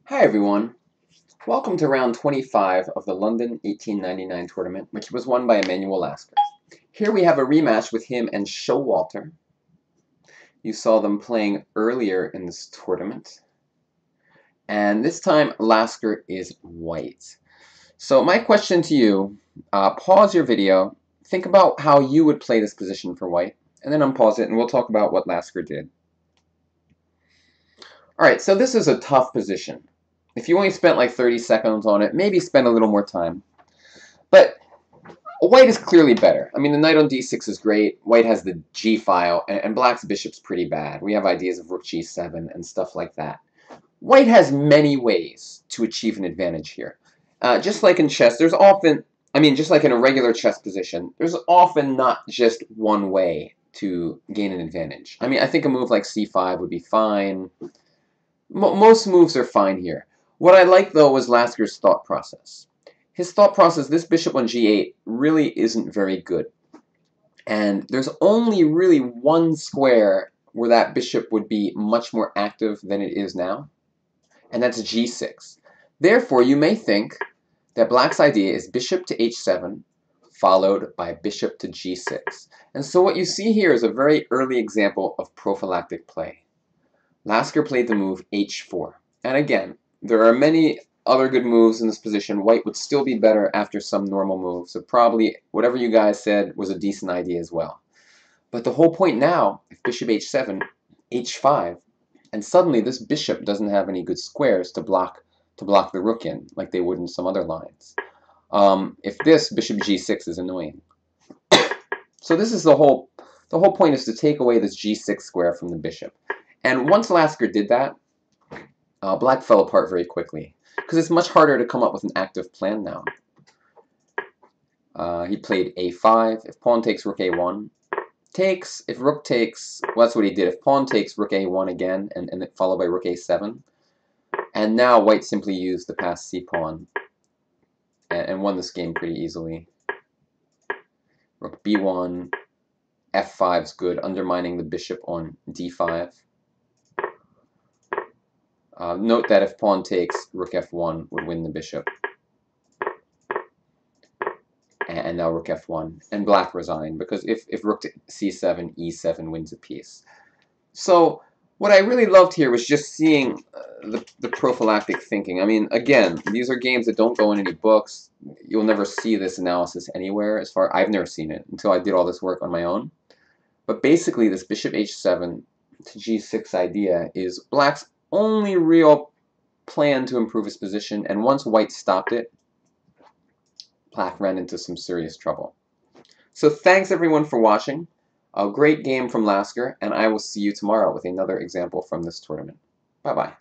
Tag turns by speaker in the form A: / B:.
A: Hi everyone, welcome to round 25 of the London 1899 tournament, which was won by Emanuel Lasker. Here we have a rematch with him and Showalter. You saw them playing earlier in this tournament. And this time, Lasker is white. So my question to you, pause your video, think about how you would play this position for white, and then unpause it and we'll talk about what Lasker did. Alright, so this is a tough position. If you only spent like 30 seconds on it, maybe spend a little more time. But white is clearly better. I mean, the knight on d6 is great. White has the g file, and black's bishop's pretty bad. We have ideas of rook g7 and stuff like that. White has many ways to achieve an advantage here. Just like in chess, there's often, just like in a regular chess position, there's often not just one way to gain an advantage. I think a move like c5 would be fine. Most moves are fine here. What I like, though, was Lasker's thought process. His thought process, this bishop on g8, really isn't very good. And there's only really one square where that bishop would be much more active than it is now, and that's g6. Therefore, you may think that black's idea is bishop to h7, followed by bishop to g6. And so what you see here is a very early example of prophylactic play. Lasker played the move h4. And again, there are many other good moves in this position. White would still be better after some normal moves. So probably whatever you guys said was a decent idea as well. But the whole point now, if bishop h7, h5, and suddenly this bishop doesn't have any good squares to block the rook in, like they would in some other lines. If this bishop g6 is annoying. So this is the whole point is to take away this g6 square from the bishop. And once Lasker did that, black fell apart very quickly, because it's much harder to come up with an active plan now. He played a5. If pawn takes rook a1, takes. If rook takes, well, that's what he did. If pawn takes rook a1 again, and followed by rook a7. And now white simply used the passed c-pawn and won this game pretty easily. Rook b1, f5 is good, undermining the bishop on d5. Note that if pawn takes, rook f1 would win the bishop. And now rook f1. And black resigned, because if rook to c7, e7 wins a piece. So what I really loved here was just seeing the prophylactic thinking. Again, these are games that don't go in any books. You'll never see this analysis anywhere. I've never seen it until I did all this work on my own. But basically, this bishop h7 to g6 idea is black's only real plan to improve his position, and once white stopped it, black ran into some serious trouble. So thanks everyone for watching. A great game from Lasker, and I will see you tomorrow with another example from this tournament. Bye-bye.